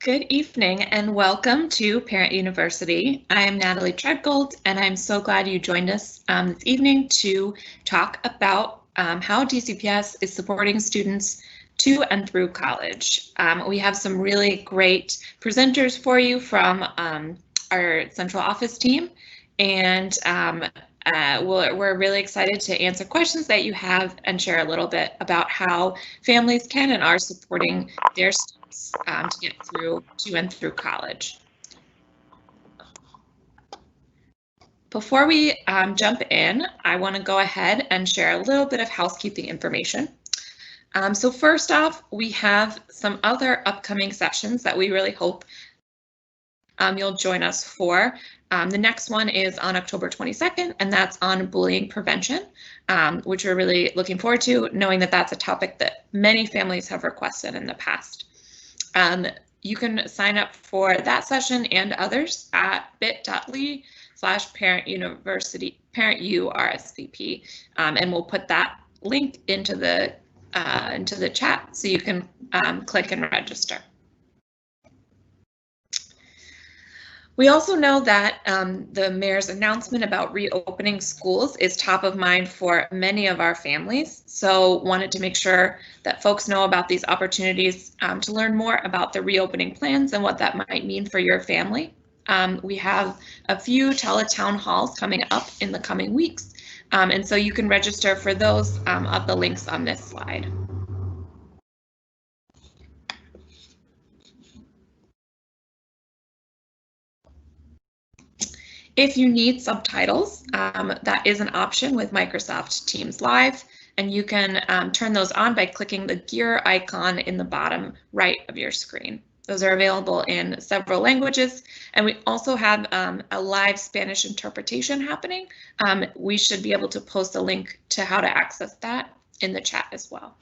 Good evening and welcome to Parent University. I am Natalie Treadgold and I'm so glad you joined us this evening to talk about how DCPS is supporting students to and through college. We have some really great presenters for you from our central office team, and we're really excited to answer questions that you have and share a little bit about how families can and are supporting their students to get through to and through college. Before we jump in, I want to go ahead and share a little bit of housekeeping information. So first off, we have some other upcoming sessions that we really hope you'll join us for. The next one is on October 22nd, and that's on bullying prevention, which we're really looking forward to, knowing that that's a topic that many families have requested in the past. You can sign up for that session and others at bit.ly/ParentURSVP, and we'll put that link into the chat so you can click and register. We also know that the mayor's announcement about reopening schools is top of mind for many of our families, so wanted to make sure that folks know about these opportunities to learn more about the reopening plans and what that might mean for your family. We have a few teletown halls coming up in the coming weeks, and so you can register for those at the links on this slide. If you need subtitles, that is an option with Microsoft Teams Live, and you can turn those on by clicking the gear icon in the bottom right of your screen. Those are available in several languages, and we also have a live Spanish interpretation happening. We should be able to post a link to how to access that in the chat as well.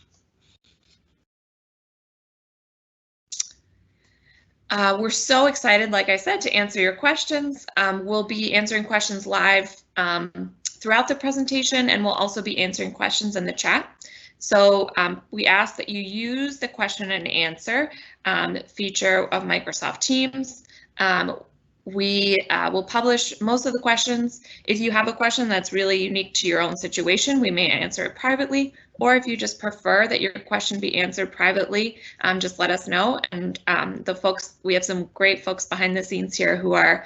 We're so excited, like I said, to answer your questions. We'll be answering questions live throughout the presentation, and we'll also be answering questions in the chat. So we ask that you use the question and answer feature of Microsoft Teams. We will publish most of the questions. If you have a question that's really unique to your own situation, we may answer it privately, or if you just prefer that your question be answered privately, just let us know. And we have some great folks behind the scenes here who are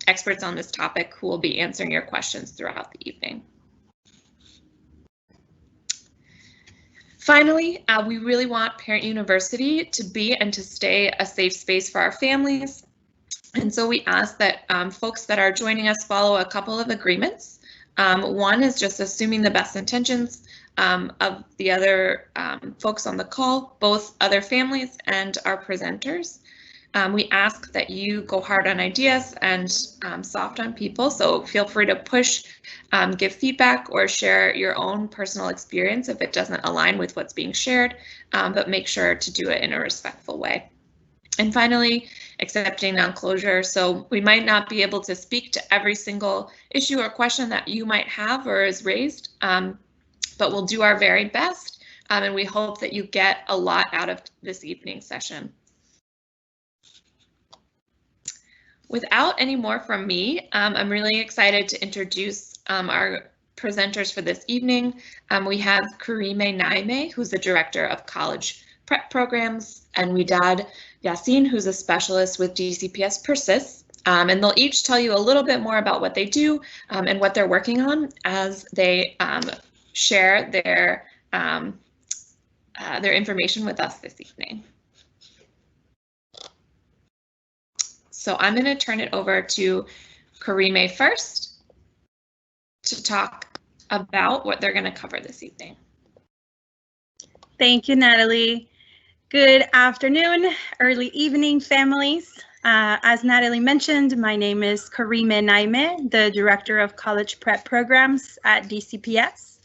experts on this topic who will be answering your questions throughout the evening. Finally, we really want Parent University to be and to stay a safe space for our families. And so we ask that folks that are joining us follow a couple of agreements. One is just assuming the best intentions of the other folks on the call, both other families and our presenters. We ask that you go hard on ideas and soft on people, so feel free to push, give feedback, or share your own personal experience if it doesn't align with what's being shared, but make sure to do it in a respectful way. And finally, accepting non-closure. So we might not be able to speak to every single issue or question that you might have or is raised, but we'll do our very best, and we hope that you get a lot out of this evening's session. Without any more from me, I'm really excited to introduce our presenters for this evening. We have Karime Naime, who's the Director of College Prep Programs, and Wedad Yassin, who's a specialist with DCPS Persists, and they'll each tell you a little bit more about what they do and what they're working on as they share their information with us this evening. So I'm going to turn it over to Karime first to talk about what they're going to cover this evening. Thank you, Natalie. Good afternoon, early evening, families. As Natalie mentioned, my name is Karime Naime, the Director of College Prep Programs at DCPS.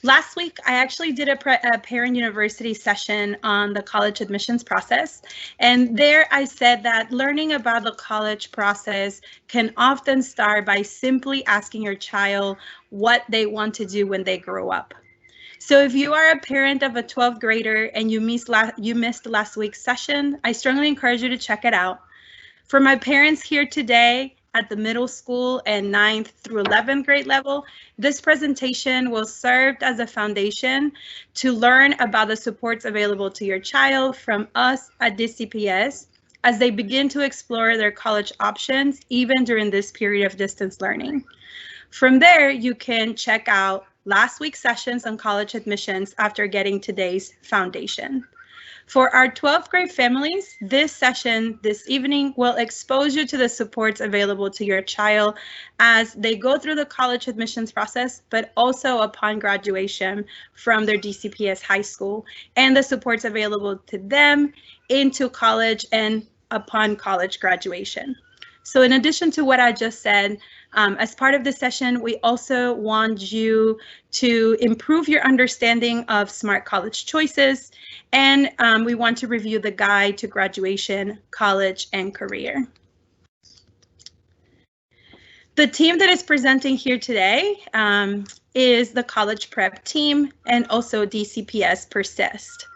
Last week, I actually did a Parent University session on the college admissions process, and there I said that learning about the college process can often start by simply asking your child what they want to do when they grow up. So if you are a parent of a 12th grader and you missed last week's session, I strongly encourage you to check it out. For my parents here today at the middle school and 9th through 11th grade level, this presentation will serve as a foundation to learn about the supports available to your child from us at DCPS as they begin to explore their college options, even during this period of distance learning. From there, you can check out last week's sessions on college admissions after getting today's foundation. For our 12th grade families, this session this evening will expose you to the supports available to your child as they go through the college admissions process, but also upon graduation from their DCPS high school and the supports available to them into college and upon college graduation. So in addition to what I just said, as part of this session, we also want you to improve your understanding of smart college choices, and we want to review the guide to graduation, college, and career. The team that is presenting here today is the college prep team and also DCPS Persist.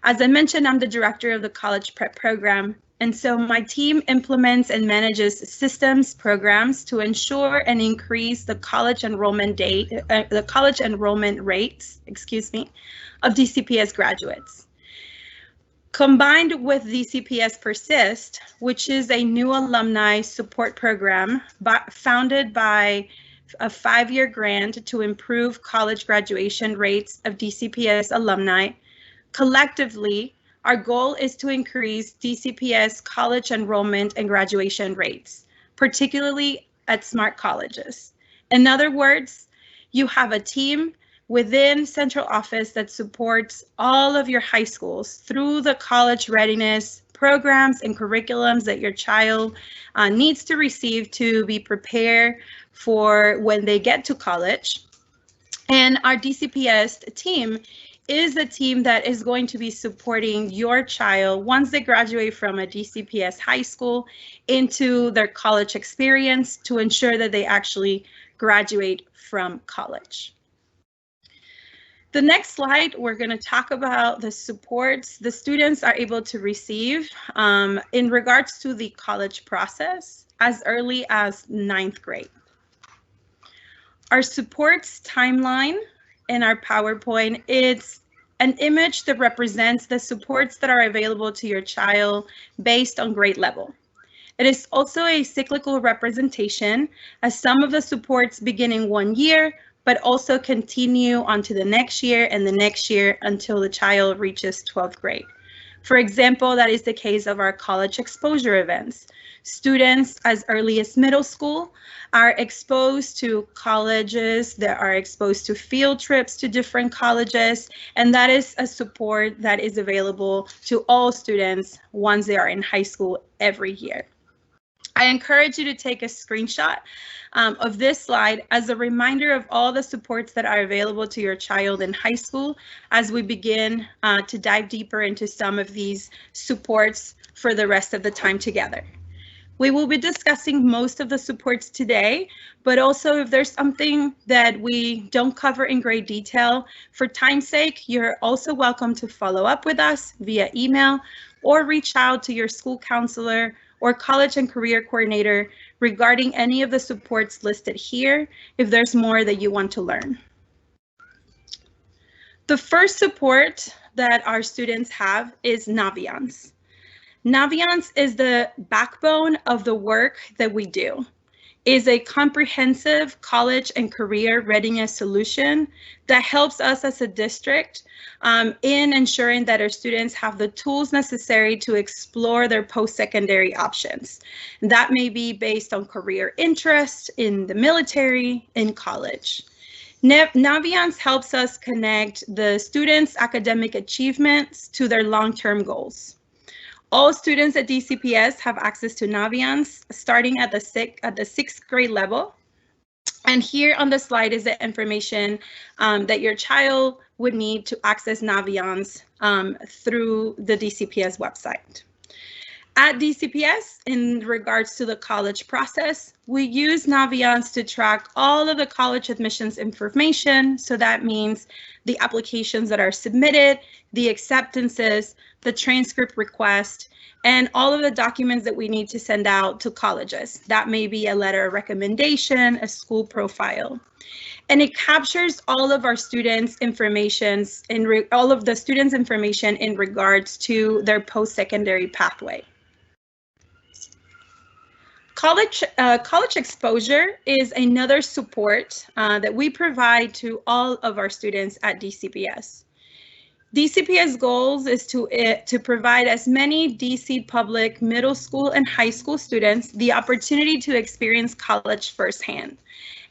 As I mentioned, I'm the director of the college prep program. And so my team implements and manages systems programs to ensure and increase the college enrollment rates, of DCPS graduates. Combined with DCPS Persist, which is a new alumni support program founded by a 5-year grant to improve college graduation rates of DCPS alumni, collectively, our goal is to increase DCPS college enrollment and graduation rates, particularly at smart colleges. In other words, you have a team within central office that supports all of your high schools through the college readiness programs and curriculums that your child needs to receive to be prepared for when they get to college. And our DCPS team is a team that is going to be supporting your child once they graduate from a DCPS high school into their college experience to ensure that they actually graduate from college. The next slide, we're going to talk about the supports the students are able to receive in regards to the college process as early as 9th grade. Our supports timeline in our PowerPoint, it's an image that represents the supports that are available to your child based on grade level. It is also a cyclical representation as some of the supports begin in 1 year, but also continue onto the next year and the next year until the child reaches 12th grade. For example, that is the case of our college exposure events. Students as early as middle school are exposed to colleges, that are exposed to field trips to different colleges, and that is a support that is available to all students once they are in high school every year. I encourage you to take a screenshot of this slide as a reminder of all the supports that are available to your child in high school as we begin to dive deeper into some of these supports for the rest of the time together. We will be discussing most of the supports today, but also if there's something that we don't cover in great detail, for time's sake, you're also welcome to follow up with us via email or reach out to your school counselor or college and career coordinator regarding any of the supports listed here if there's more that you want to learn. The first support that our students have is Naviance. Naviance is the backbone of the work that we do. It is a comprehensive college and career readiness solution that helps us as a district in ensuring that our students have the tools necessary to explore their post-secondary options. That may be based on career interest in the military, in college. Naviance helps us connect the students' academic achievements to their long-term goals. All students at DCPS have access to Naviance starting at the 6th grade level. And here on the slide is the information that your child would need to access Naviance through the DCPS website. At DCPS, in regards to the college process, we use Naviance to track all of the college admissions information. So that means the applications that are submitted, the acceptances, the transcript request, and all of the documents that we need to send out to colleges. That may be a letter of recommendation, a school profile. And it captures all of our students' information in regards to their post-secondary pathway. College exposure is another support that we provide to all of our students at DCPS. DCPS goals is to provide as many DC public middle school and high school students the opportunity to experience college firsthand.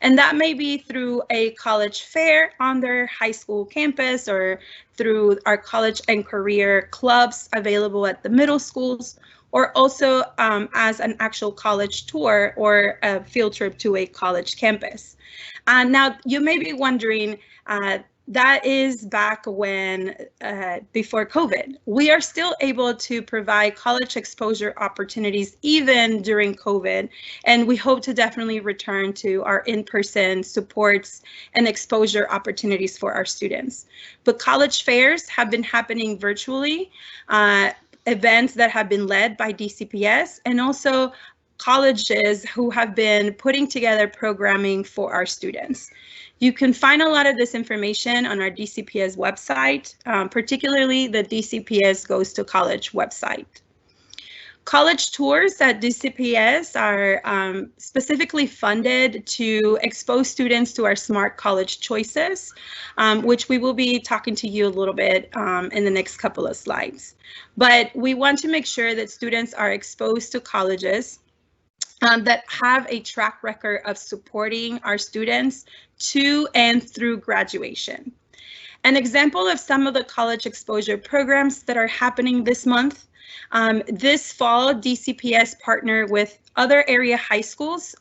And that may be through a college fair on their high school campus or through our college and career clubs available at the middle schools, or also as an actual college tour or a field trip to a college campus. Now, you may be wondering, that is back when, before COVID. We are still able to provide college exposure opportunities even during COVID, and we hope to definitely return to our in-person supports and exposure opportunities for our students. But college fairs have been happening virtually, events that have been led by DCPS, and also colleges who have been putting together programming for our students. You can find a lot of this information on our DCPS website, particularly the DCPS Goes to College website. College tours at DCPS are specifically funded to expose students to our smart college choices, which we will be talking to you a little bit in the next couple of slides. But we want to make sure that students are exposed to colleges that have a track record of supporting our students to and through graduation. An example of some of the college exposure programs that are happening this month. This fall, DCPS partnered with other area high schools,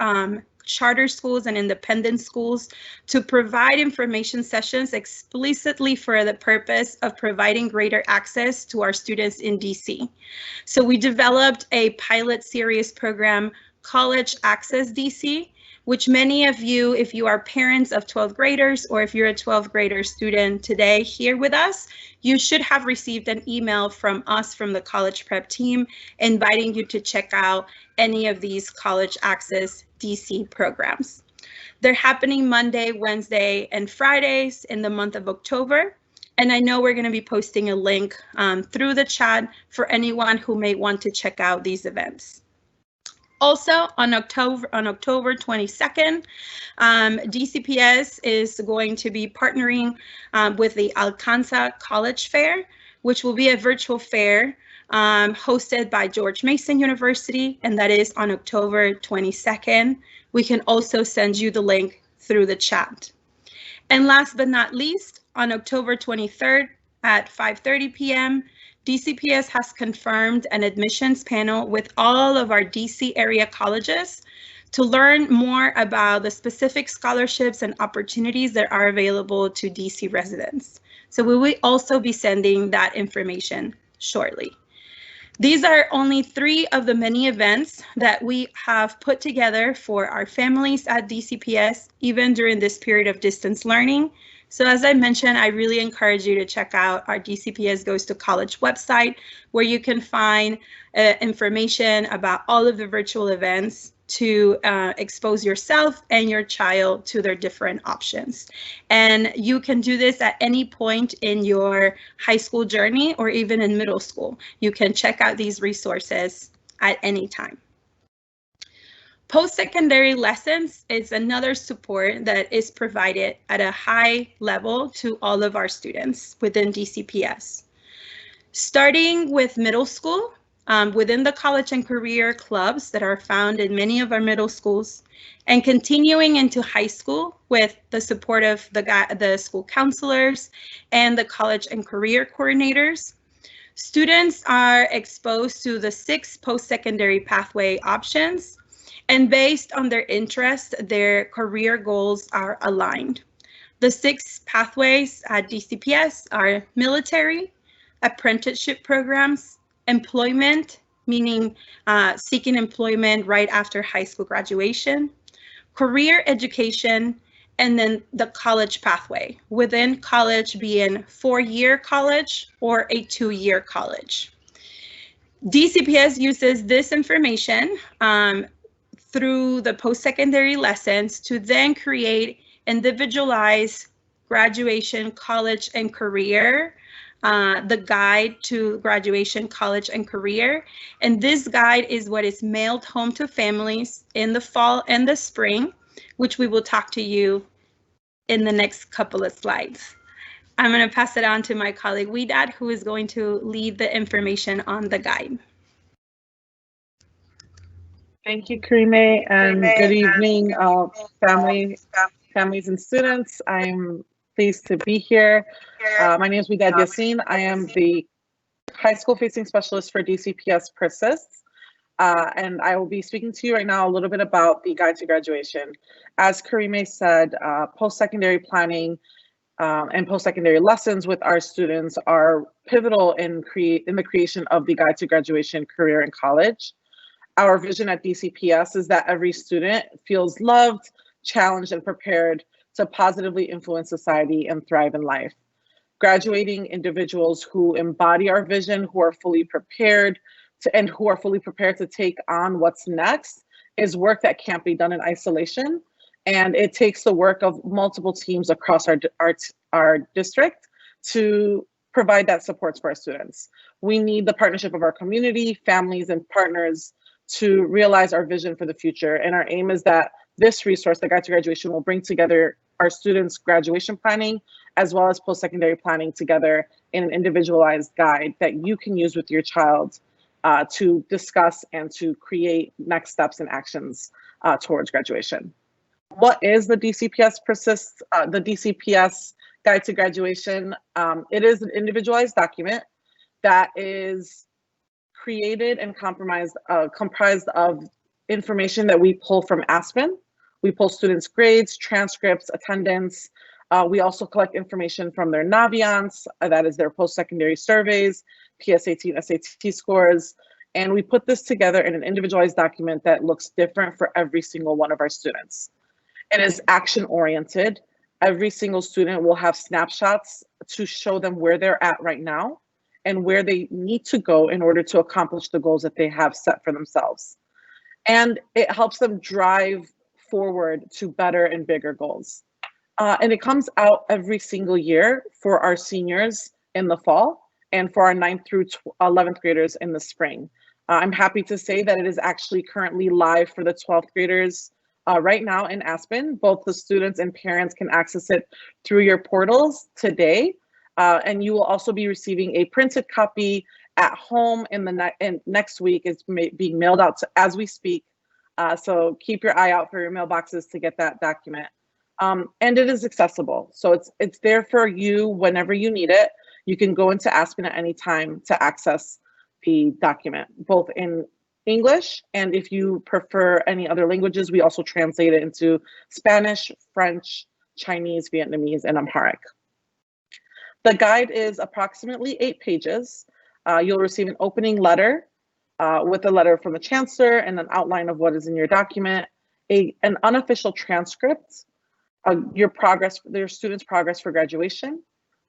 charter schools and independent schools to provide information sessions explicitly for the purpose of providing greater access to our students in DC. So we developed a pilot series program, College Access DC, which many of you, if you are parents of 12th graders or if you're a 12th grader student today here with us, you should have received an email from us from the college prep team inviting you to check out any of these College Access DC programs. They're happening Monday, Wednesday, and Fridays in the month of October. And I know we're going to be posting a link through the chat for anyone who may want to check out these events. Also, on October 22nd, DCPS is going to be partnering with the Alcanza College Fair, which will be a virtual fair hosted by George Mason University, and that is on October 22nd. We can also send you the link through the chat. And last but not least, on October 23rd at 5:30 p.m., DCPS has confirmed an admissions panel with all of our DC area colleges to learn more about the specific scholarships and opportunities that are available to DC residents. So we will also be sending that information shortly. These are only 3 of the many events that we have put together for our families at DCPS, even during this period of distance learning. So as I mentioned, I really encourage you to check out our DCPS Goes to College website, where you can find information about all of the virtual events to expose yourself and your child to their different options. And you can do this at any point in your high school journey or even in middle school. You can check out these resources at any time. Post-secondary lessons is another support that is provided at a high level to all of our students within DCPS. Starting with middle school, within the college and career clubs that are found in many of our middle schools, and continuing into high school with the support of the school counselors and the college and career coordinators. Students are exposed to the 6 post-secondary pathway options, and based on their interest, their career goals are aligned. The 6 pathways at DCPS are military, apprenticeship programs, employment, meaning seeking employment right after high school graduation, career education, and then the college pathway, within college being 4-year college or a 2-year college. DCPS uses this information through the post-secondary lessons to then create individualized graduation, college, and career, the guide to graduation, college, and career. And this guide is what is mailed home to families in the fall and the spring, which we will talk to you in the next couple of slides. I'm going to pass it on to my colleague Wedad, who is going to lead the information on the guide. Thank you, Karime, and good evening, families and students. I'm pleased to be here. My name is Wedad Yassin. I am the high school facing specialist for DCPS Persists, and I will be speaking to you right now a little bit about the Guide to Graduation. As Karime said, post-secondary planning and post-secondary lessons with our students are pivotal in the creation of the Guide to Graduation, career, and college. Our vision at DCPS is that every student feels loved, challenged, and prepared to positively influence society and thrive in life. Graduating individuals who embody our vision, who are fully prepared to take on what's next, is work that can't be done in isolation. And it takes the work of multiple teams across our district to provide that support for our students. We need the partnership of our community, families, and partners to realize our vision for the future. And our aim is that this resource, the Guide to Graduation, will bring together our students' graduation planning as well as post-secondary planning together in an individualized guide that you can use with your child to discuss and to create next steps and actions towards graduation. What is the DCPS Persists, the DCPS Guide to Graduation? It is an individualized document that is created and comprised of information that we pull from Aspen. We pull students' grades, transcripts, attendance. We also collect information from their Naviance, that is their post-secondary surveys, PSAT and SAT scores. And we put this together in an individualized document that looks different for every single one of our students. It is action-oriented. Every single student will have snapshots to show them where they're at right now and where they need to go in order to accomplish the goals that they have set for themselves. And it helps them drive forward to better and bigger goals. And it comes out every single year for our seniors in the fall and for our 9th through 11th graders in the spring. I'm happy to say that it is actually currently live for the 12th graders right now in Aspen. Both the students and parents can access it through your portals today. And you will also be receiving a printed copy at home in the next week. It's being mailed out as we speak. So keep your eye out for your mailboxes to get that document. And it is accessible. So it's there for you whenever you need it. You can go into Aspen at any time to access the document, both in English, and if you prefer any other languages, we also translate it into Spanish, French, Chinese, Vietnamese, and Amharic. The guide is approximately 8 pages. You'll receive an opening letter with a letter from the chancellor and an outline of what is in your document, an unofficial transcript, your students' progress for graduation,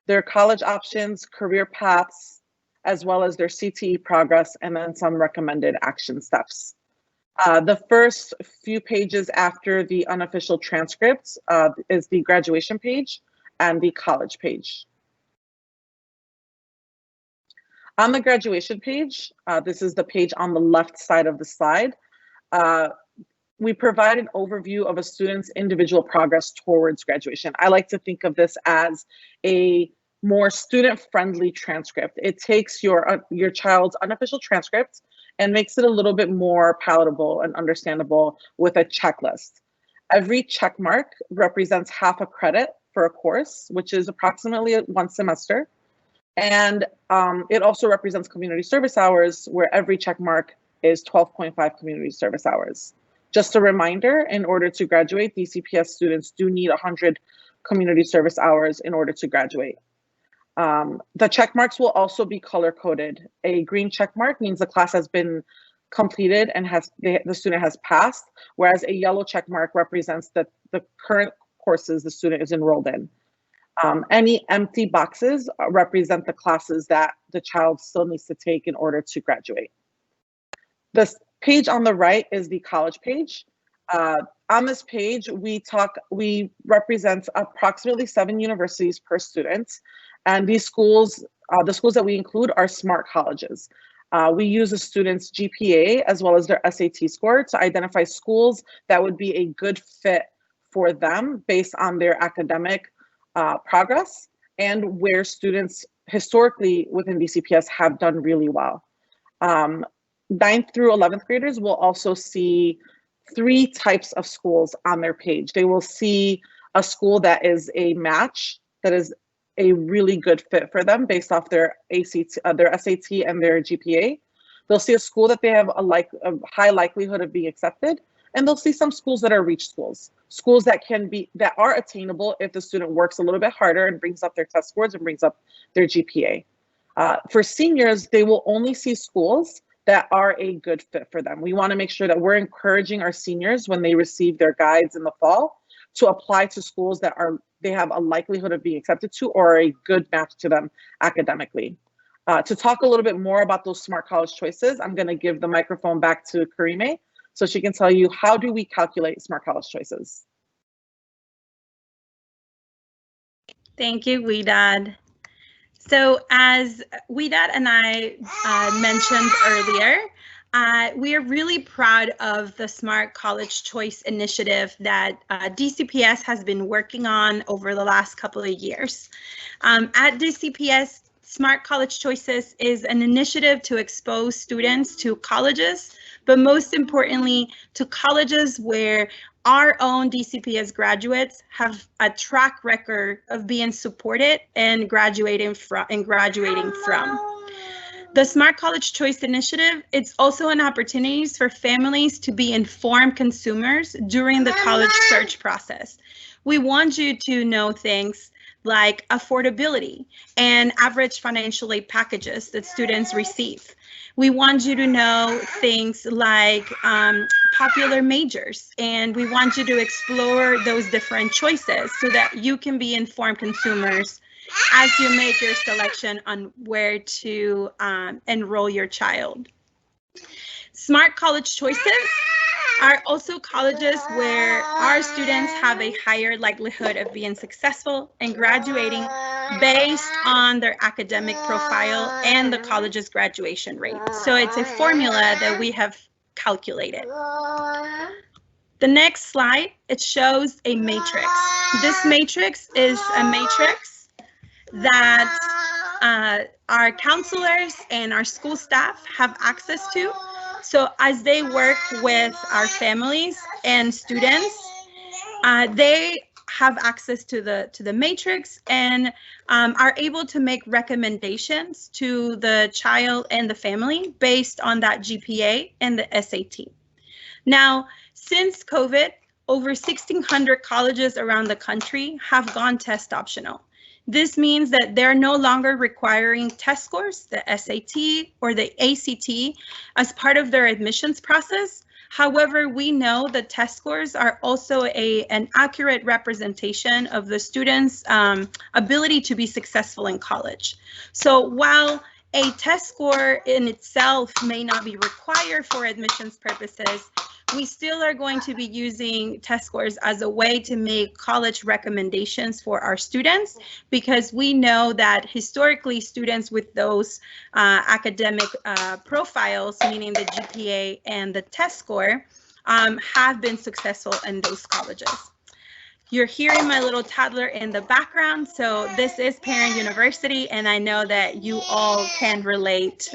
their college options, career paths, as well as their CTE progress, and then some recommended action steps. The first few pages after the unofficial transcripts is the graduation page and the college page. On the graduation page, this is the page on the left side of the slide, we provide an overview of a student's individual progress towards graduation. I like to think of this as a more student-friendly transcript. It takes your child's unofficial transcript and makes it a little bit more palatable and understandable with a checklist. Every check mark represents half a credit for a course, which is approximately 1 semester. And it also represents community service hours, where every check mark is 12.5 community service hours. Just a reminder, in order to graduate, DCPS students do need 100 community service hours in order to graduate. The check marks will also be color coded. A green check mark means the class has been completed and the student has passed, whereas a yellow check mark represents the current courses the student is enrolled in. Any empty boxes represent the classes that the child still needs to take in order to graduate. This page on the right is the college page. On this page, we represent approximately 7 universities per student, and these schools, the schools that we include are smart colleges. We use a student's GPA as well as their SAT score to identify schools that would be a good fit for them based on their academic progress and where students historically within DCPS have done really well. 9th through 11th graders will also see 3 types of schools on their page. They will see a school that is a match, that is a really good fit for them based off their SAT and their GPA. They'll see a school that they have a high likelihood of being accepted, and they'll see some schools that are reach schools, schools that are attainable if the student works a little bit harder and brings up their test scores and brings up their GPA. For seniors, they will only see schools that are a good fit for them. We want to make sure that we're encouraging our seniors when they receive their guides in the fall to apply to schools that they have a likelihood of being accepted to or are a good match to them academically. To talk a little bit more about those smart college choices, I'm going to give the microphone back to Karime so she can tell you how do we calculate smart college choices. Thank you, Wedad. So as Wedad and I mentioned earlier, we are really proud of the Smart College Choice initiative that DCPS has been working on over the last couple of years. At DCPS, Smart College Choices is an initiative to expose students to colleges, but most importantly, to colleges where our own DCPS graduates have a track record of being supported and graduating from. The Smart College Choice Initiative, it's also an opportunity for families to be informed consumers during the college search process. We want you to know things like affordability and average financial aid packages that students receive. We want you to know things like popular majors, and we want you to explore those different choices so that you can be informed consumers as you make your selection on where to enroll your child. Smart College Choices are also colleges where our students have a higher likelihood of being successful and graduating based on their academic profile and the college's graduation rate. So it's a formula that we have calculated. The next slide, it shows a matrix. This matrix is a matrix that our counselors and our school staff have access to. So as they work with our families and students, they have access to the matrix and are able to make recommendations to the child and the family based on that GPA and the SAT. Now, since COVID, over 1,600 colleges around the country have gone test optional. This means that they're no longer requiring test scores, the SAT or the ACT, as part of their admissions process. However, we know that test scores are also an accurate representation of the student's ability to be successful in college. So while a test score in itself may not be required for admissions purposes, we still are going to be using test scores as a way to make college recommendations for our students, because we know that historically students with those academic profiles, meaning the GPA and the test score, have been successful in those colleges. You're hearing my little toddler in the background, so this is Parent University, and I know that you all can relate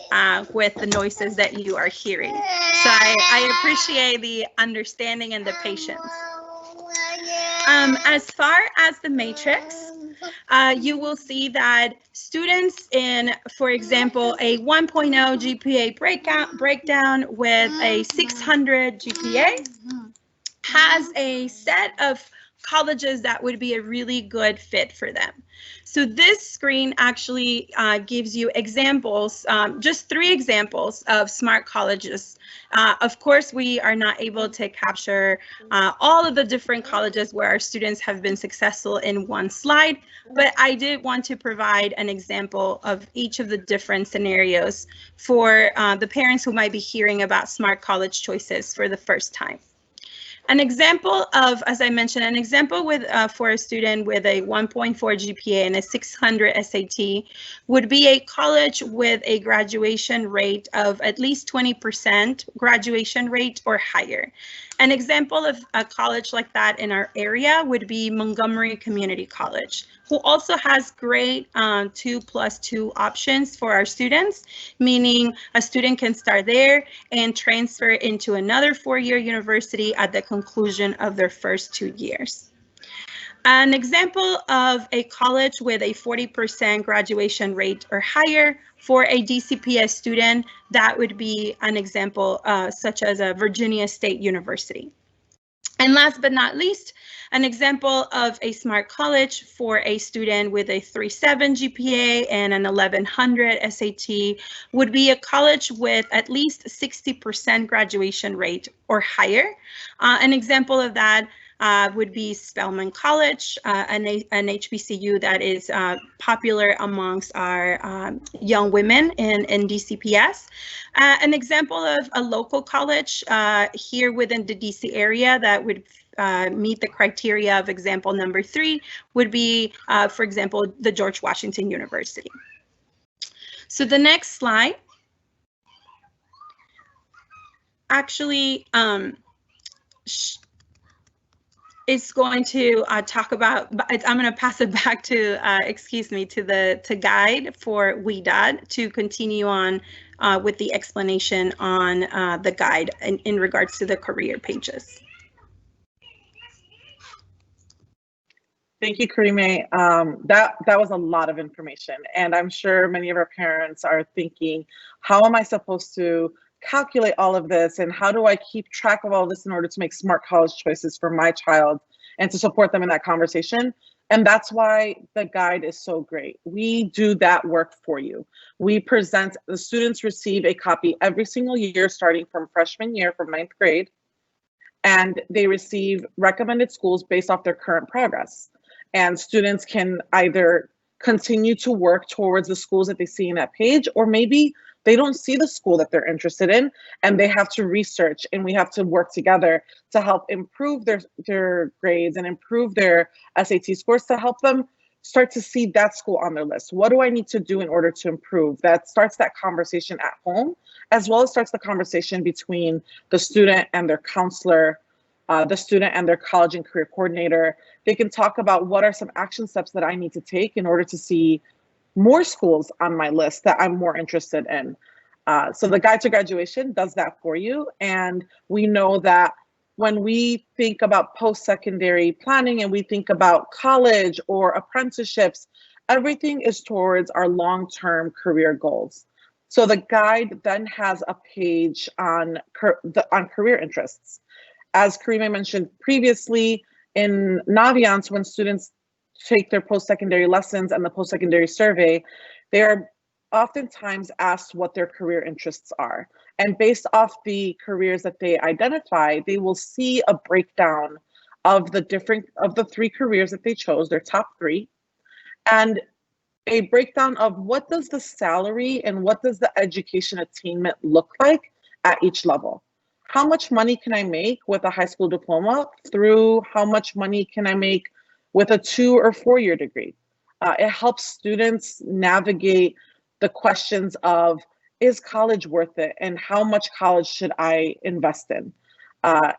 with the noises that you are hearing. So I appreciate the understanding and the patience. As far as the matrix, you will see that students in, for example, a 1.0 GPA breakdown with a 600 GPA has a set of colleges that would be a really good fit for them. So this screen actually gives you examples, just 3 examples of smart colleges. Of course, we are not able to capture all of the different colleges where our students have been successful in one slide, but I did want to provide an example of each of the different scenarios for the parents who might be hearing about smart college choices for the first time. An example of, as I mentioned, an example with for a student with a 1.4 GPA and a 600 SAT would be a college with a graduation rate of at least 20% graduation rate or higher. An example of a college like that in our area would be Montgomery Community College, who also has great 2+2 options for our students, meaning a student can start there and transfer into another 4-year university at the conclusion of their first 2 years. An example of a college with a 40% graduation rate or higher for a DCPS student, that would be an example such as a Virginia State University. And last but not least, an example of a smart college for a student with a 3.7 GPA and an 1100 SAT would be a college with at least 60% graduation rate or higher. An example of that would be Spelman College, an HBCU that is popular amongst our young women in DCPS. An example of a local college here within the DC area that would meet the criteria of example number 3 would be, for example, the George Washington University. So the next slide actually is going to talk about, I'm going to pass it back to, to Guide for Wedad to continue on with the explanation on the guide in regards to the career pages. Thank you, Karime. That was a lot of information, and I'm sure many of our parents are thinking, how am I supposed to calculate all of this, and how do I keep track of all of this in order to make smart college choices for my child and to support them in that conversation? And that's why the guide is so great. We do that work for you. We present, the students receive a copy every single year starting from freshman year, from 9th grade, and they receive recommended schools based off their current progress. And students can either continue to work towards the schools that they see in that page, or maybe they don't see the school that they're interested in and they have to research, and we have to work together to help improve their grades and improve their SAT scores to help them start to see that school on their list. What do I need to do in order to improve? That starts that conversation at home, as well as starts the conversation between the student and their counselor, the student and their college and career coordinator. They can talk about what are some action steps that I need to take in order to see more schools on my list that I'm more interested in. So the Guide to Graduation does that for you. And we know that when we think about post-secondary planning and we think about college or apprenticeships, everything is towards our long-term career goals. So the guide then has a page on career interests. As Karime mentioned previously, in Naviance, when students take their post-secondary lessons and the post-secondary survey, they are oftentimes asked what their career interests are. And based off the careers that they identify, they will see a breakdown of the 3 careers that they chose, their top 3, and a breakdown of what does the salary and what does the education attainment look like at each level. How much money can I make with a high school diploma through how much money can I make with a 2 or 4-year degree? It helps students navigate the questions of, is college worth it, and how much college should I invest in?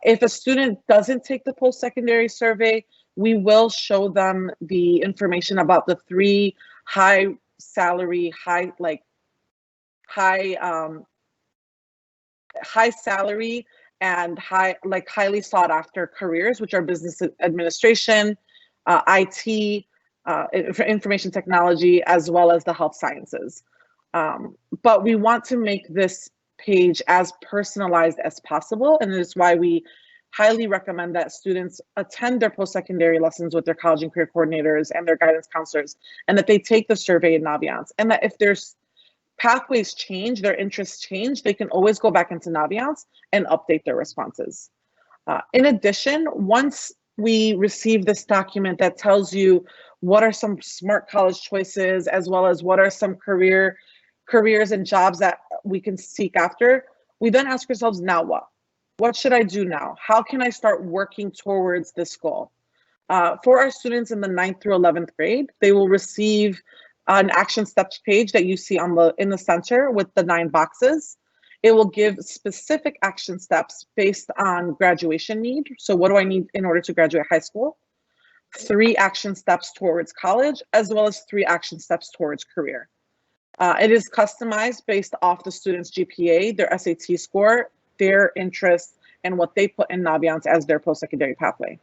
If a student doesn't take the post-secondary survey, we will show them the information about the 3 high salary, high salary and highly sought after careers, which are business administration, IT, information technology, as well as the health sciences. But we want to make this page as personalized as possible, and it's why we highly recommend that students attend their post-secondary lessons with their college and career coordinators and their guidance counselors, and that they take the survey in Naviance, and that if there's pathways change, their interests change, they can always go back into Naviance and update their responses. In addition, once we receive this document that tells you what are some smart college choices, as well as what are some careers and jobs that we can seek after, we then ask ourselves, now what? What should I do now? How can I start working towards this goal? For our students in the 9th through 11th grade, they will receive an action steps page that you see in the center with the 9 boxes. It will give specific action steps based on graduation need. So what do I need in order to graduate high school? 3 action steps towards college, as well as 3 action steps towards career. It is customized based off the student's GPA, their SAT score, their interests, and what they put in Naviance as their post-secondary pathway.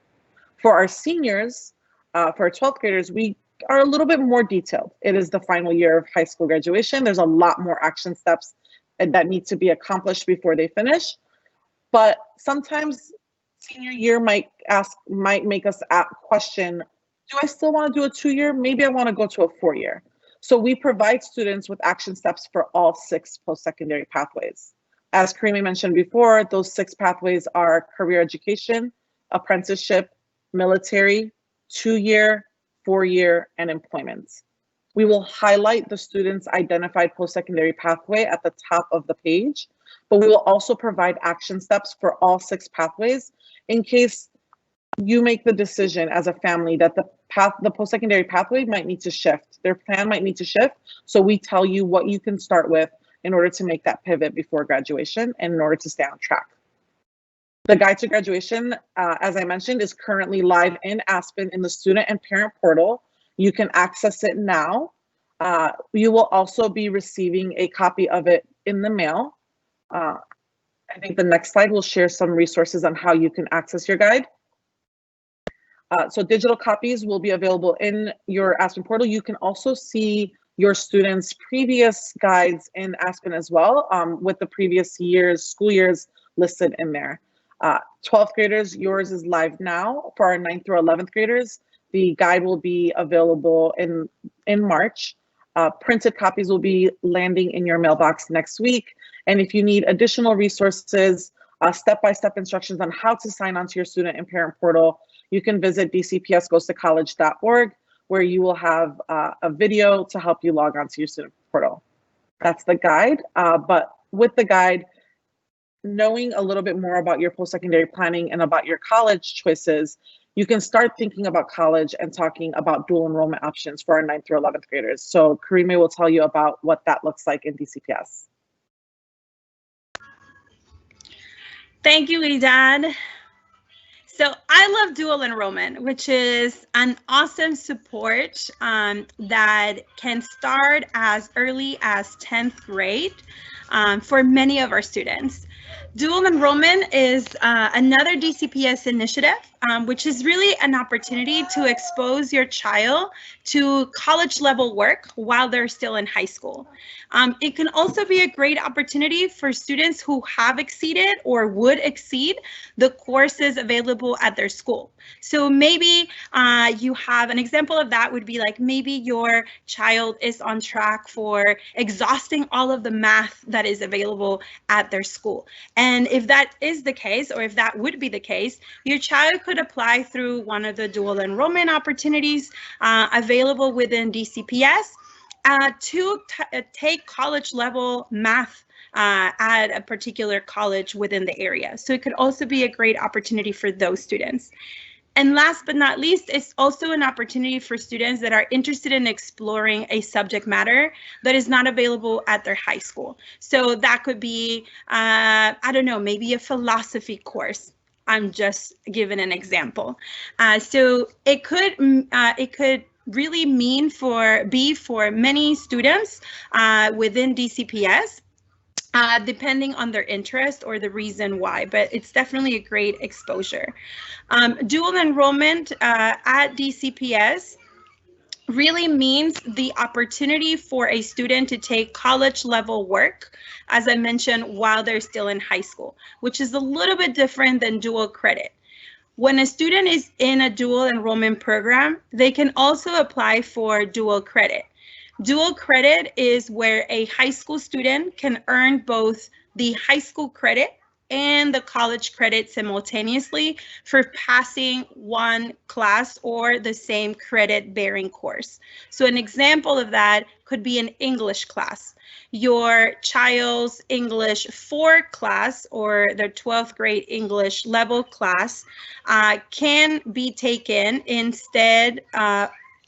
For our seniors, for our 12th graders, we are a little bit more detailed. It is the final year of high school graduation. There's a lot more action steps that need to be accomplished before they finish. But sometimes senior year might make us question, do I still want to do a 2-year? Maybe I want to go to a 4-year. So we provide students with action steps for all 6 post-secondary pathways. As Karime mentioned before, those 6 pathways are career education, apprenticeship, military, 2-year, 4-year, and employment. We will highlight the student's identified post-secondary pathway at the top of the page, but we will also provide action steps for all 6 pathways in case you make the decision as a family that the post-secondary pathway might need to shift. Their plan might need to shift. So we tell you what you can start with in order to make that pivot before graduation and in order to stay on track. The Guide to Graduation, as I mentioned, is currently live in Aspen in the student and parent portal. You can access it now. You will also be receiving a copy of it in the mail. I think the next slide will share some resources on how you can access your guide. So digital copies will be available in your Aspen portal. You can also see your students' previous guides in Aspen as well, with the previous school years listed in there. 12th graders, yours is live now. For our 9th through 11th graders, the guide will be available in March. Printed copies will be landing in your mailbox next week. And if you need additional resources, step-by-step instructions on how to sign on to your student and parent portal, you can visit dcpsgoestocollege.org, where you will have a video to help you log on to your student portal. That's the guide, but with the guide, knowing a little bit more about your post-secondary planning and about your college choices, you can start thinking about college and talking about dual enrollment options for our 9th through 11th graders. So Karime will tell you about what that looks like in DCPS. Thank you, Wedad. So I love dual enrollment, which is an awesome support that can start as early as 10th grade for many of our students. Dual enrollment is another DCPS initiative, which is really an opportunity to expose your child to college level work while they're still in high school. It can also be a great opportunity for students who have exceeded or would exceed the courses available at their school. So maybe you have an example of that would be like maybe your child is on track for exhausting all of the math that is available at their school. And if that is the case, or if that would be the case, your child could apply through one of the dual enrollment opportunities available within DCPS to take college level math at a particular college within the area. So it could also be a great opportunity for those students. And last but not least, it's also an opportunity for students that are interested in exploring a subject matter that is not available at their high school. So that could be, I don't know, maybe a philosophy course. I'm just giving an example. So it could really be for many students within DCPS. Depending on their interest or the reason why, but it's definitely a great exposure. Dual enrollment at DCPS really means the opportunity for a student to take college level work, as I mentioned, while they're still in high school, which is a little bit different than dual credit. When a student is in a dual enrollment program, they can also apply for dual credit. Dual credit is where a high school student can earn both the high school credit and the college credit simultaneously for passing one class or the same credit bearing course. So an example of that could be an English class. Your child's English 4 class or their 12th grade English level class can be taken instead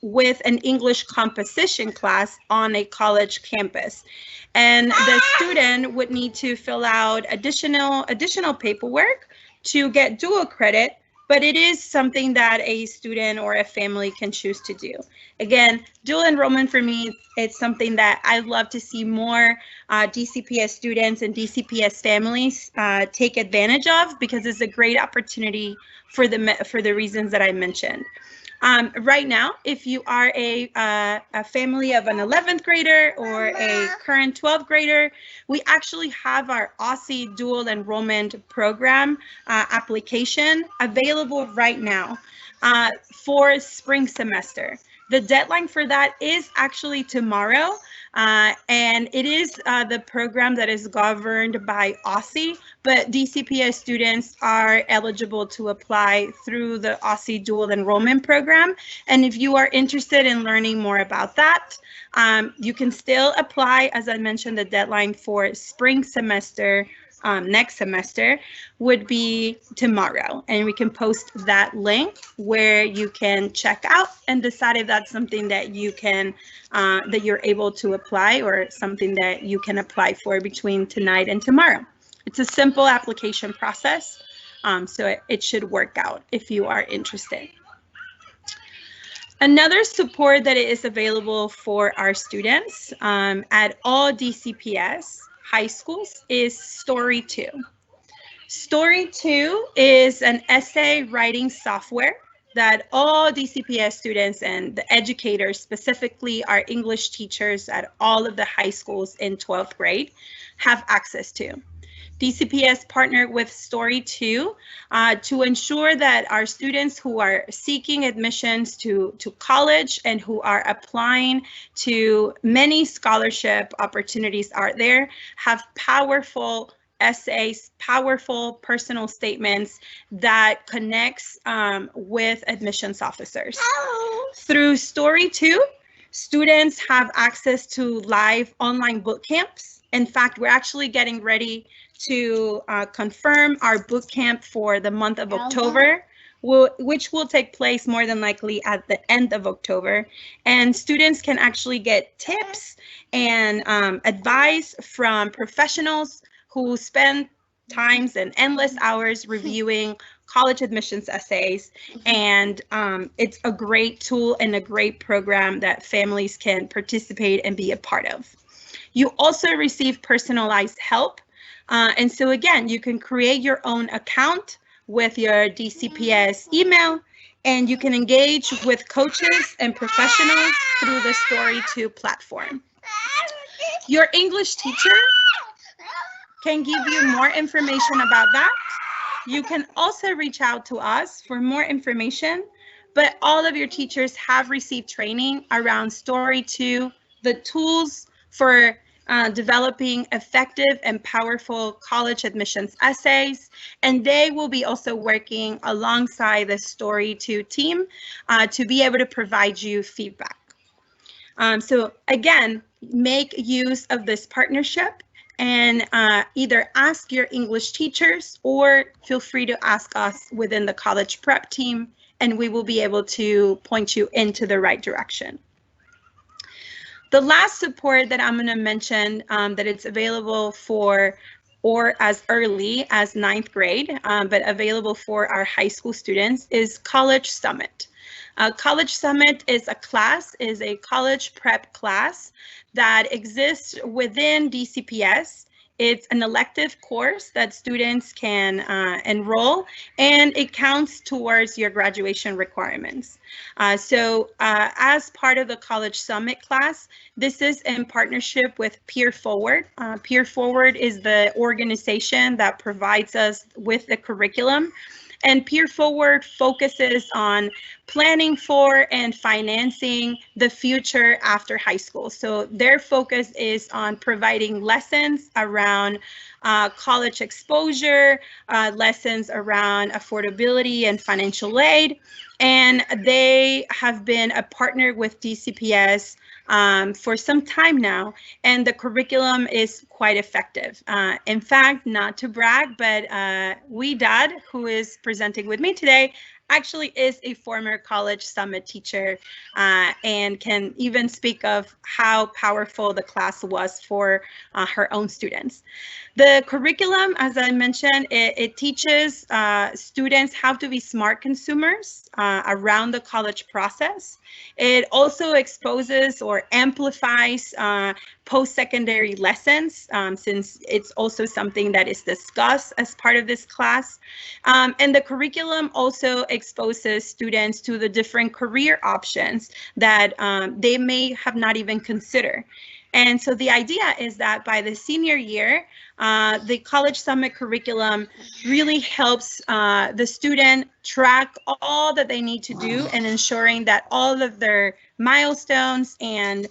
with an English composition class on a college campus. And the student would need to fill out additional paperwork to get dual credit, but it is something that a student or a family can choose to do. Again, dual enrollment for me, it's something that I'd love to see more DCPS students and DCPS families take advantage of, because it's a great opportunity for the reasons that I mentioned. Right now, if you are a family of an 11th grader or a current 12th grader, we actually have our Aussie Dual Enrollment Program application available right now for spring semester. The deadline for that is actually tomorrow, and it is the program that is governed by Aussie, but DCPS students are eligible to apply through the Aussie Dual Enrollment Program. And if you are interested in learning more about that, you can still apply. As I mentioned, the deadline for spring semester next semester would be tomorrow, and we can post that link where you can check out and decide if that's something that you can that you're able to apply, or something that you can apply for between tonight and tomorrow. It's a simple application process, so it should work out if you are interested. Another support that is available for our students at all DCPS high schools is Story 2. Story 2 is an essay writing software that all DCPS students and the educators, specifically our English teachers at all of the high schools in 12th grade, have access to. DCPS partnered with Story 2 to ensure that our students who are seeking admissions to college and who are applying to many scholarship opportunities out there have powerful essays, powerful personal statements that connects with admissions officers. Through Story 2, students have access to live online boot camps. In fact, we're actually getting ready to confirm our boot camp for the month of October, which will take place more than likely at the end of October. And students can actually get tips and advice from professionals who spend times and endless hours reviewing college admissions essays. And it's a great tool and a great program that families can participate and be a part of. You also receive personalized help. And so again, you can create your own account with your DCPS email, and you can engage with coaches and professionals through the Story 2 platform. Your English teacher can give you more information about that. You can also reach out to us for more information, but all of your teachers have received training around Story 2, the tools for developing effective and powerful college admissions essays, and they will be also working alongside the Story 2 team to be able to provide you feedback. So again, make use of this partnership and either ask your English teachers or feel free to ask us within the college prep team, and we will be able to point you into the right direction. The last support that I'm going to mention that it's available for or as early as 9th grade, but available for our high school students is College Summit. College Summit is a college prep class that exists within DCPS. It's an elective course that students can enroll, and it counts towards your graduation requirements. As part of the College Summit class, this is in partnership with PEERWARD. PEERWARD is the organization that provides us with the curriculum. And PEERWARD focuses on planning for and financing the future after high school. So their focus is on providing lessons around college exposure, lessons around affordability and financial aid. And they have been a partner with DCPS for some time now, and the curriculum is quite effective. In fact, not to brag, but Wedad, who is presenting with me today, actually is a former College Summit teacher and can even speak of how powerful the class was for her own students. The curriculum, as I mentioned, it teaches students how to be smart consumers around the college process. It also exposes or amplifies post-secondary lessons, since it's also something that is discussed as part of this class. And the curriculum also exposes students to the different career options that they may have not even considered. And so the idea is that by the senior year, the College Summit curriculum really helps the student track all that they need to do and ensuring that all of their milestones and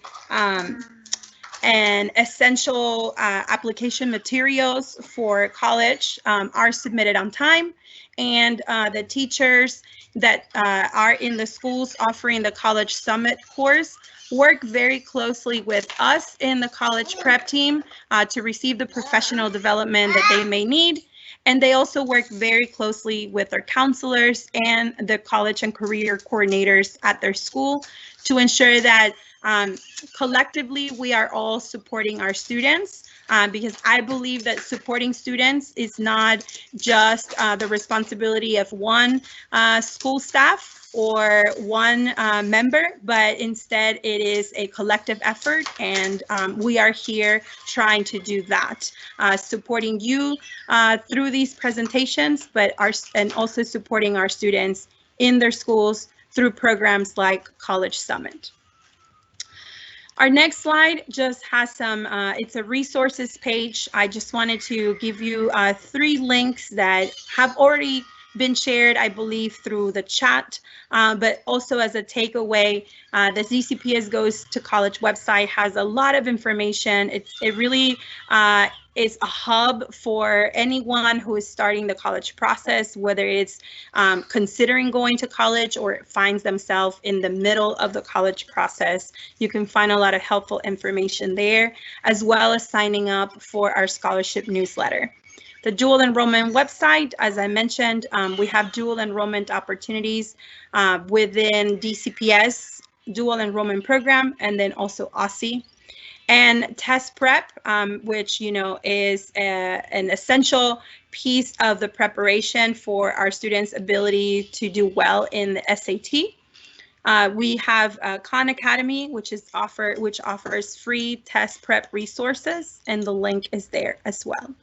essential application materials for college are submitted on time. And the teachers that are in the schools offering the College Summit course work very closely with us in the college prep team to receive the professional development that they may need. And they also work very closely with their counselors and the college and career coordinators at their school to ensure that collectively we are all supporting our students, because I believe that supporting students is not just the responsibility of one school staff or one member, but instead it is a collective effort, and we are here trying to do that, supporting you through these presentations, but and also supporting our students in their schools through programs like College Summit. Our next slide just has some, it's a resources page. I just wanted to give you 3 links that have already been shared, I believe, through the chat, but also as a takeaway, the DCPS Goes to College website has a lot of information. It really is a hub for anyone who is starting the college process, whether it's considering going to college or finds themselves in the middle of the college process. You can find a lot of helpful information there, as well as signing up for our scholarship newsletter. The dual enrollment website, as I mentioned, we have dual enrollment opportunities within DCPS dual enrollment program, and then also OSSI. And test prep, which is an essential piece of the preparation for our students' ability to do well in the SAT. We have Khan Academy, which offers free test prep resources, and the link is there as well.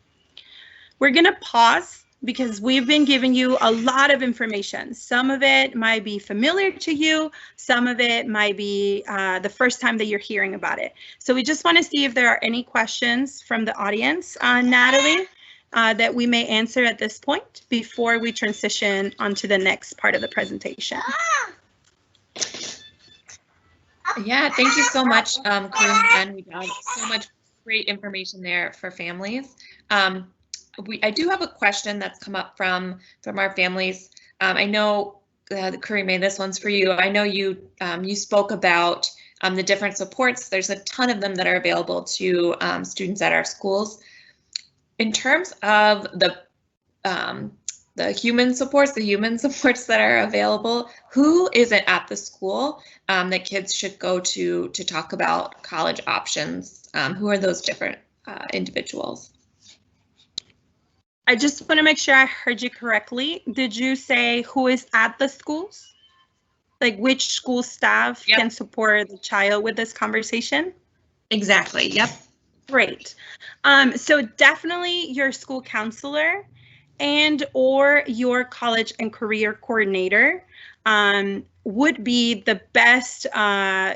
We're going to pause because we've been giving you a lot of information. Some of it might be familiar to you. Some of it might be the first time that you're hearing about it. So we just want to see if there are any questions from the audience, Natalie, that we may answer at this point before we transition onto the next part of the presentation. Yeah, thank you so much, Karime, and we got so much great information there for families. I do have a question that's come up from our families. I know, Karime, this one's for you. I know you spoke about the different supports. There's a ton of them that are available to students at our schools. In terms of the human supports that are available, who is it at the school that kids should go to talk about college options? Who are those different individuals? I just want to make sure I heard you correctly. Did you say who is at the schools? Like which school staff can support the child with this conversation? Exactly, yep. Great. So definitely your school counselor and or your college and career coordinator would be the best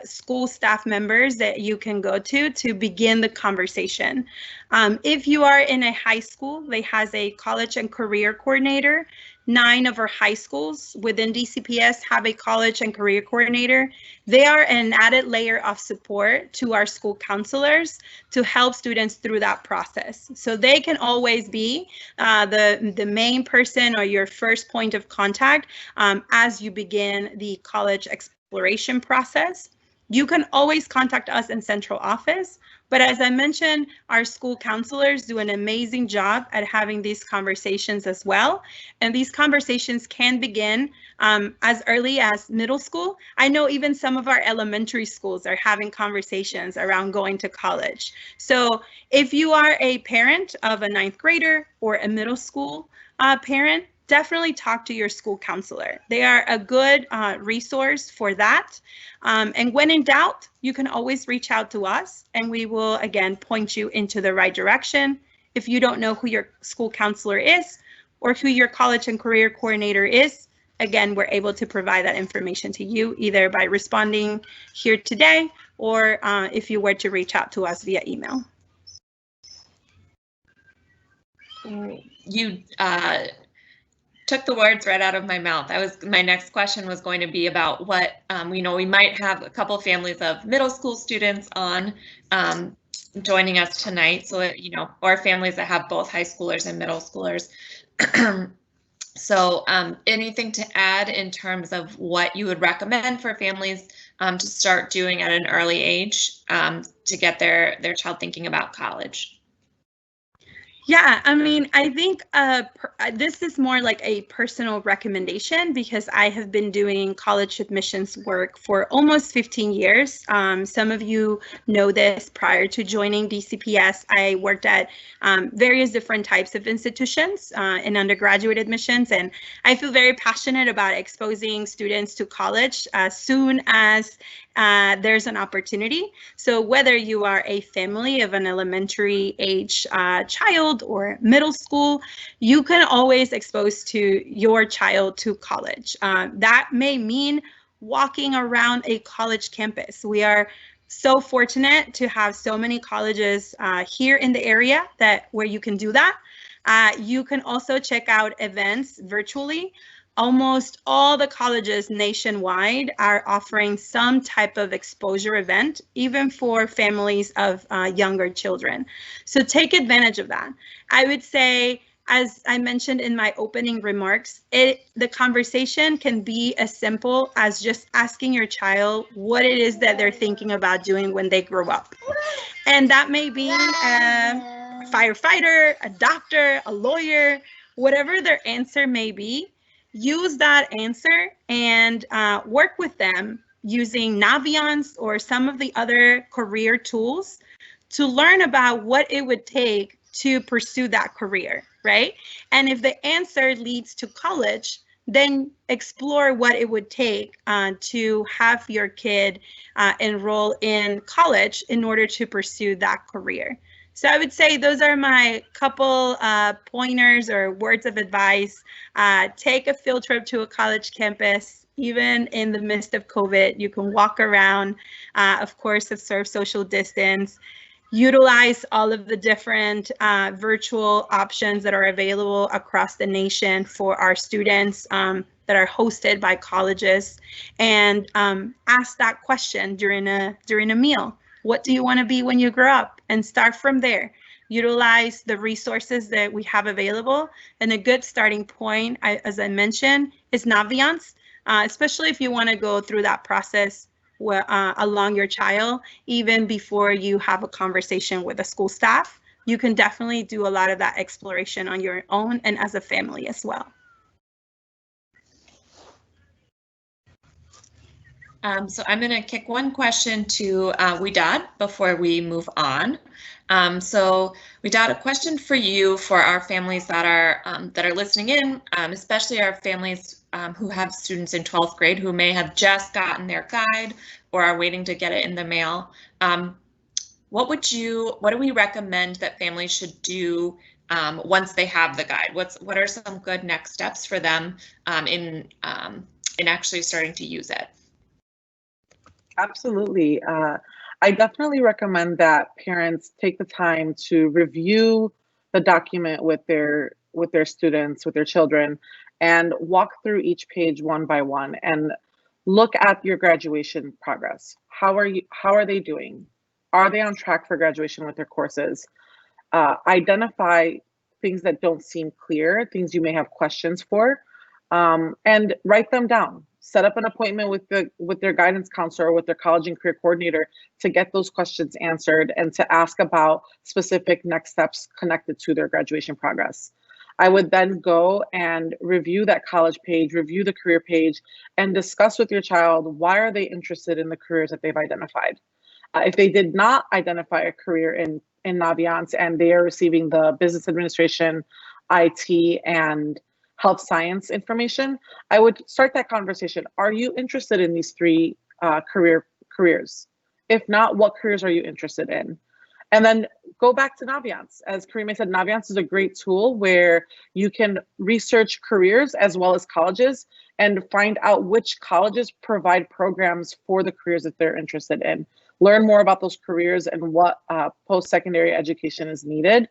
school staff members that you can go to begin the conversation. If you are in a high school that has a college and career coordinator, 9 of our high schools within DCPS have a college and career coordinator. They are an added layer of support to our school counselors to help students through that process. So they can always be the main person or your first point of contact as you begin the college exploration process. You can always contact us in central office, but as I mentioned, our school counselors do an amazing job at having these conversations as well. And these conversations can begin as early as middle school. I know even some of our elementary schools are having conversations around going to college. So if you are a parent of a 9th grader or a middle school parent, definitely talk to your school counselor. They are a good resource for that. And when in doubt, you can always reach out to us and we will, again, point you into the right direction. If you don't know who your school counselor is or who your college and career coordinator is, again, we're able to provide that information to you either by responding here today or if you were to reach out to us via email. You took the words right out of my mouth. My next question was going to be about what, we might have a couple of families of middle school students on joining us tonight. So, or families that have both high schoolers and middle schoolers. So anything to add in terms of what you would recommend for families to start doing at an early age to get their child thinking about college? Yeah, I mean, I think this is more like a personal recommendation because I have been doing college admissions work for almost 15 years. Some of you know this. Prior to joining DCPS, I worked at various different types of institutions in undergraduate admissions, and I feel very passionate about exposing students to college as soon as there's an opportunity. So whether you are a family of an elementary age child or middle school, you can always expose to your child to college. That may mean walking around a college campus. We are so fortunate to have so many colleges here in the area where you can do that. You can also check out events virtually. Almost all the colleges nationwide are offering some type of exposure event, even for families of younger children. So take advantage of that. I would say, as I mentioned in my opening remarks, the conversation can be as simple as just asking your child what it is that they're thinking about doing when they grow up. And that may be a firefighter, a doctor, a lawyer, whatever their answer may be. Use that answer and work with them using Naviance or some of the other career tools to learn about what it would take to pursue that career, right? And if the answer leads to college, then explore what it would take to have your kid enroll in college in order to pursue that career. So I would say those are my couple pointers or words of advice. Take a field trip to a college campus. Even in the midst of COVID, you can walk around, of course, observe social distance, utilize all of the different virtual options that are available across the nation for our students that are hosted by colleges, and ask that question during a meal. What do you want to be when you grow up? And start from there. Utilize the resources that we have available. And a good starting point, as I mentioned, is Naviance, especially if you want to go through that process along your child, even before you have a conversation with the school staff. You can definitely do a lot of that exploration on your own and as a family as well. So I'm going to kick one question to Wedad before we move on. So Wedad, a question for you for our families that are listening in, especially our families who have students in 12th grade who may have just gotten their guide or are waiting to get it in the mail. what do we recommend that families should do once they have the guide? What are some good next steps for them in actually starting to use it? Absolutely. I definitely recommend that parents take the time to review the document with their students, with their children, and walk through each page one by one and look at your graduation progress. How are they doing? Are they on track for graduation with their courses? Identify things that don't seem clear, things you may have questions for, and write them down. Set up an appointment with their guidance counselor or with their college and career coordinator to get those questions answered and to ask about specific next steps connected to their graduation progress. I would then go and review that college page, review the career page, and discuss with your child, why are they interested in the careers that they've identified? If they did not identify a career in Naviance and they are receiving the business administration, IT, and health science information, I would start that conversation. Are you interested in these three careers? If not, what careers are you interested in? And then go back to Naviance. As Karime said, Naviance is a great tool where you can research careers as well as colleges and find out which colleges provide programs for the careers that they're interested in. Learn more about those careers and what post-secondary education is needed,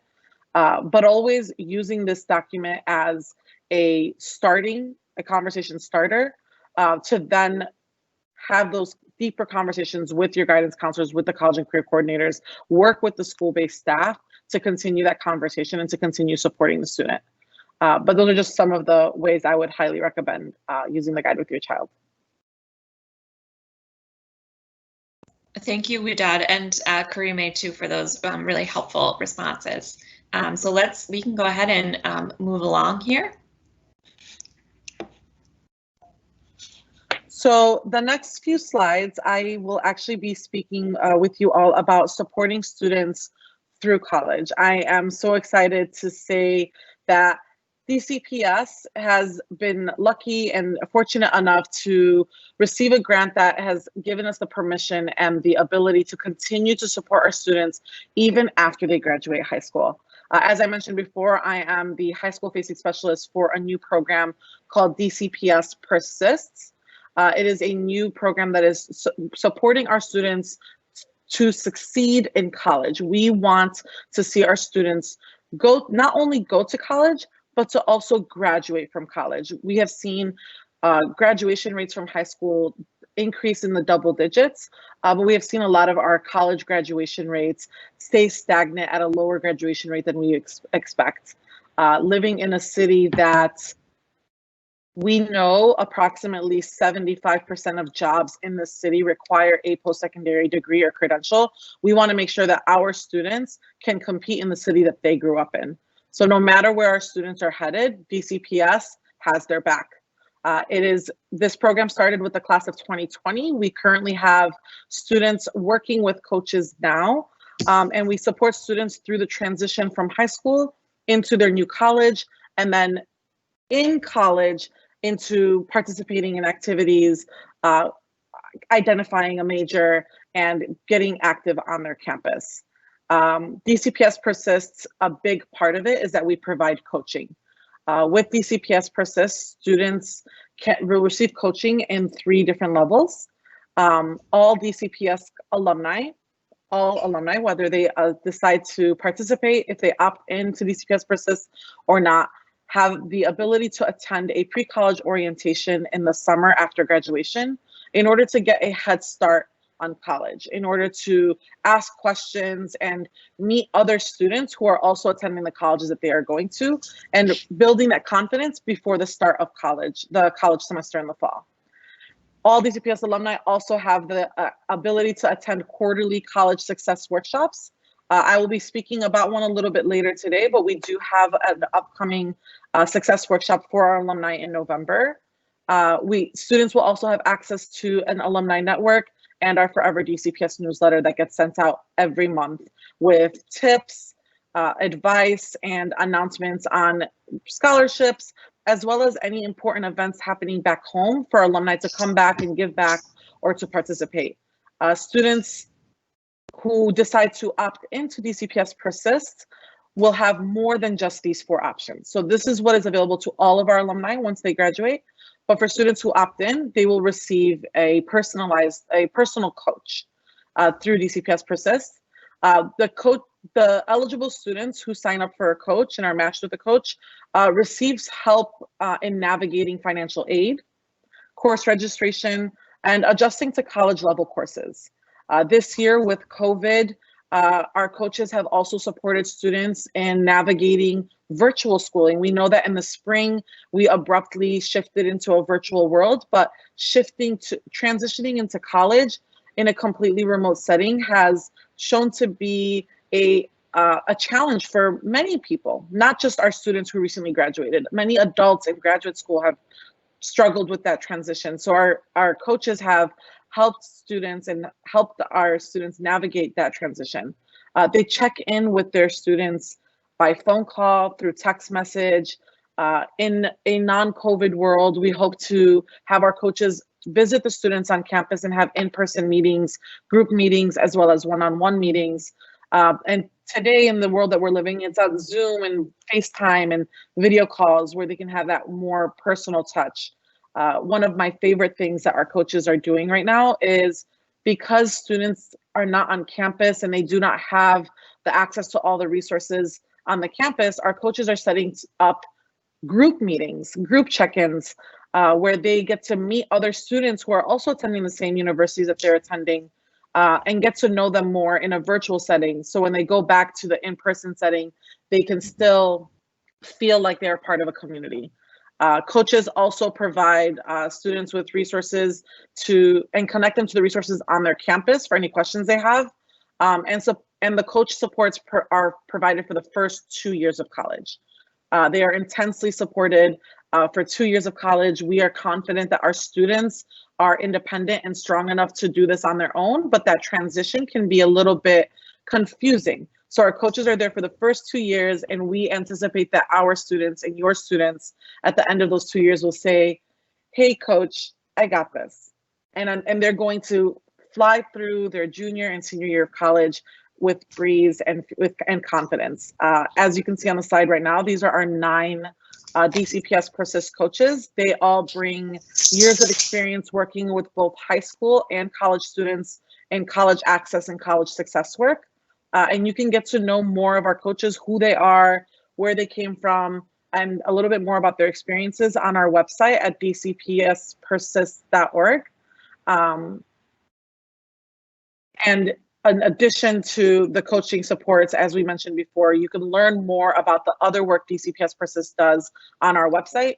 but always using this document as a conversation starter to then have those deeper conversations with your guidance counselors, with the college and career coordinators, work with the school-based staff to continue that conversation and to continue supporting the student. But those are just some of the ways I would highly recommend using the guide with your child. Thank you, Wedad, and Karime too, for those really helpful responses. So we can go ahead and move along here. So the next few slides, I will actually be speaking with you all about supporting students through college. I am so excited to say that DCPS has been lucky and fortunate enough to receive a grant that has given us the permission and the ability to continue to support our students even after they graduate high school. As I mentioned before, I am the high school facing specialist for a new program called DCPS Persists. It is a new program that is supporting our students to succeed in college. We want to see our students not only go to college, but to also graduate from college. We have seen graduation rates from high school increase in the double digits, but we have seen a lot of our college graduation rates stay stagnant at a lower graduation rate than we expect. Living in a city that we know approximately 75% of jobs in the city require a post-secondary degree or credential. We want to make sure that our students can compete in the city that they grew up in. So no matter where our students are headed, DCPS has their back. This program started with the class of 2020. We currently have students working with coaches now, and we support students through the transition from high school into their new college, and then in college into participating in activities, identifying a major, and getting active on their campus. DCPS Persists, a big part of it is that we provide coaching. With DCPS Persists, students will receive coaching in 3 different levels. All DCPS alumni, whether they decide to participate, if they opt into DCPS Persists or not, have the ability to attend a pre-college orientation in the summer after graduation in order to get a head start on college, in order to ask questions and meet other students who are also attending the colleges that they are going to, and building that confidence before the start of college, the college semester in the fall. All DCPS alumni also have the ability to attend quarterly college success workshops. I will be speaking about one a little bit later today, but we do have an upcoming success workshop for our alumni in November. Students will also have access to an alumni network and our Forever DCPS newsletter that gets sent out every month with tips, advice, and announcements on scholarships, as well as any important events happening back home for alumni to come back and give back or to participate. Students who decide to opt into DCPS Persists will have more than just these 4 options. So this is what is available to all of our alumni once they graduate. But for students who opt in, they will receive a personal coach through DCPS Persists. The eligible students who sign up for a coach and are matched with a coach receives help in navigating financial aid, course registration, and adjusting to college level courses. This year with COVID, our coaches have also supported students in navigating virtual schooling. We know that in the spring, we abruptly shifted into a virtual world, but transitioning into college in a completely remote setting has shown to be a challenge for many people, not just our students who recently graduated. Many adults in graduate school have struggled with that transition. So our coaches have helped students and helped our students navigate that transition. They check in with their students by phone call, through text message. In a non-COVID world, we hope to have our coaches visit the students on campus and have in-person meetings, group meetings, as well as one-on-one meetings. And today in the world that we're living, it's on Zoom and FaceTime and video calls where they can have that more personal touch. One of my favorite things that our coaches are doing right now is, because students are not on campus and they do not have the access to all the resources on the campus, our coaches are setting up group meetings, group check-ins, where they get to meet other students who are also attending the same universities that they're attending, and get to know them more in a virtual setting. So when they go back to the in-person setting, they can still feel like they're part of a community. Coaches also provide students with resources and connect them to the resources on their campus for any questions they have. And the coach supports are provided for the first 2 years of college. They are intensely supported for 2 years of college. We are confident that our students are independent and strong enough to do this on their own, but that transition can be a little bit confusing. So our coaches are there for the first 2 years, and we anticipate that our students and your students at the end of those 2 years will say, "Hey coach, I got this." And they're going to fly through their junior and senior year of college with breeze and confidence. As you can see on the slide right now, these are our 9 DCPS Persist coaches. They all bring years of experience working with both high school and college students in college access and college success work. And you can get to know more of our coaches, who they are, where they came from, and a little bit more about their experiences on our website at dcpspersists.org. And in addition to the coaching supports, as we mentioned before, you can learn more about the other work DCPS Persist does on our website.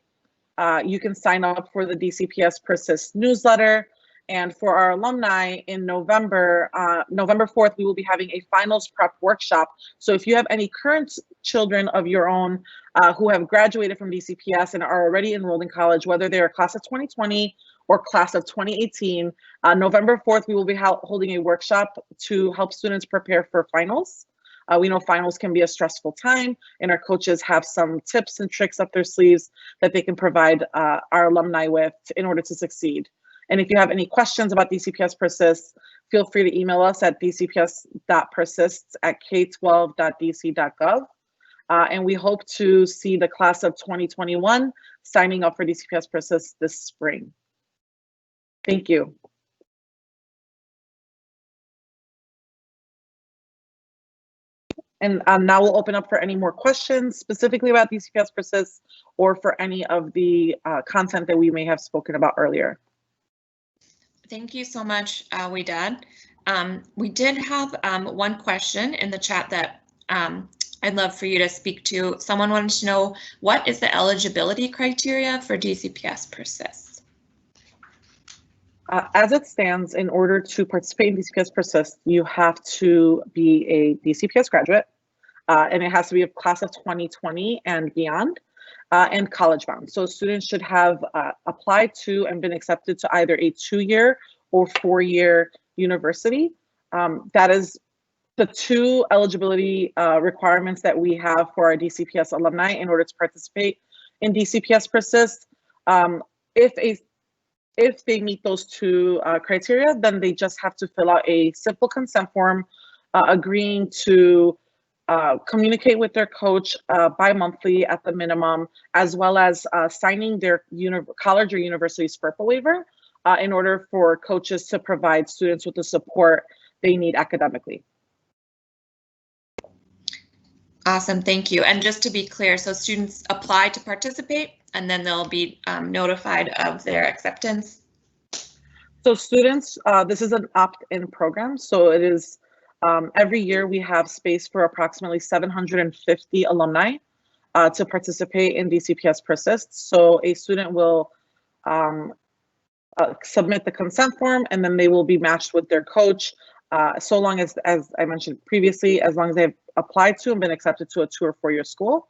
You can sign up for the DCPS Persist newsletter. And for our alumni in November 4th, we will be having a finals prep workshop. So if you have any current children of your own who have graduated from DCPS and are already enrolled in college, whether they're class of 2020 or class of 2018, November 4th, we will be holding a workshop to help students prepare for finals. We know finals can be a stressful time, and our coaches have some tips and tricks up their sleeves that they can provide our alumni with in order to succeed. And if you have any questions about DCPS Persists, feel free to email us at dcps.persists@k12.dc.gov. And we hope to see the class of 2021 signing up for DCPS Persists this spring. Thank you. And now we'll open up for any more questions specifically about DCPS Persists or for any of the content that we may have spoken about earlier. Thank you so much, Wedad. We did have one question in the chat that I'd love for you to speak to. Someone wanted to know, what is the eligibility criteria for DCPS Persists? As it stands, in order to participate in DCPS Persists, you have to be a DCPS graduate, and it has to be a class of 2020 and beyond, and college bound. So students should have applied to and been accepted to either a 2-year or 4-year university. That is the 2 eligibility requirements that we have for our DCPS alumni in order to participate in DCPS Persist. If they meet those 2 criteria, then they just have to fill out a simple consent form agreeing to communicate with their coach bi-monthly at the minimum, as well as signing their college or university FERPA waiver in order for coaches to provide students with the support they need academically. Awesome, thank you. And just to be clear, so students apply to participate and then they'll be notified of their acceptance? So students, this is an opt-in program, so it is every year we have space for approximately 750 alumni to participate in DCPS Persists. So a student will submit the consent form, and then they will be matched with their coach, so long as I mentioned previously, as long as they've applied to and been accepted to a 2 or 4 year school.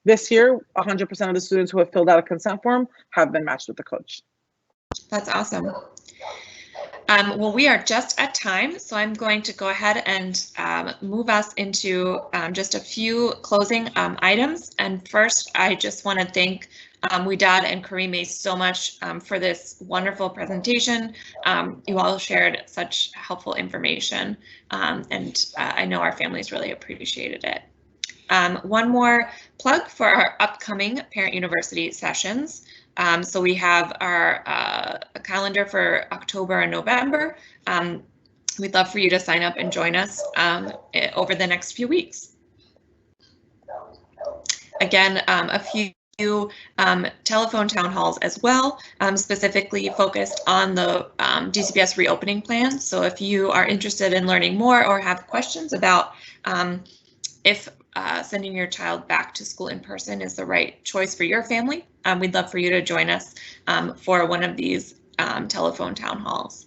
This year, 100% of the students who have filled out a consent form have been matched with the coach. That's awesome. Well, we are just at time, so I'm going to go ahead and move us into just a few closing items. And first, I just want to thank Wedad and Karime so much for this wonderful presentation. You all shared such helpful information, and I know our families really appreciated it. One more plug for our upcoming Parent University sessions. So we have our calendar for October and November. We'd love for you to sign up and join us over the next few weeks. Again, a few telephone town halls as well, specifically focused on the DCPS reopening plan. So if you are interested in learning more or have questions about if sending your child back to school in person is the right choice for your family, we'd love for you to join us for one of these telephone town halls.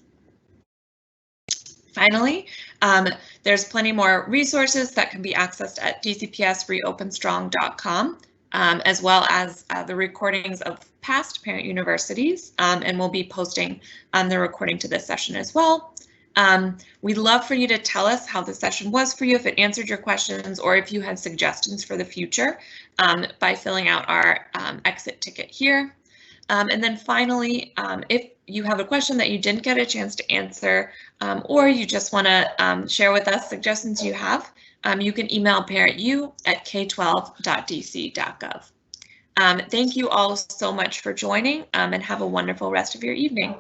Finally, there's plenty more resources that can be accessed at dcpsreopenstrong.com, as well as the recordings of past parent universities, and we'll be posting the recording to this session as well. We'd love for you to tell us how the session was for you, if it answered your questions, or if you had suggestions for the future by filling out our exit ticket here. And then finally, if you have a question that you didn't get a chance to answer, or you just want to share with us suggestions you have, you can email parentu@k12.dc.gov. Thank you all so much for joining, and have a wonderful rest of your evening.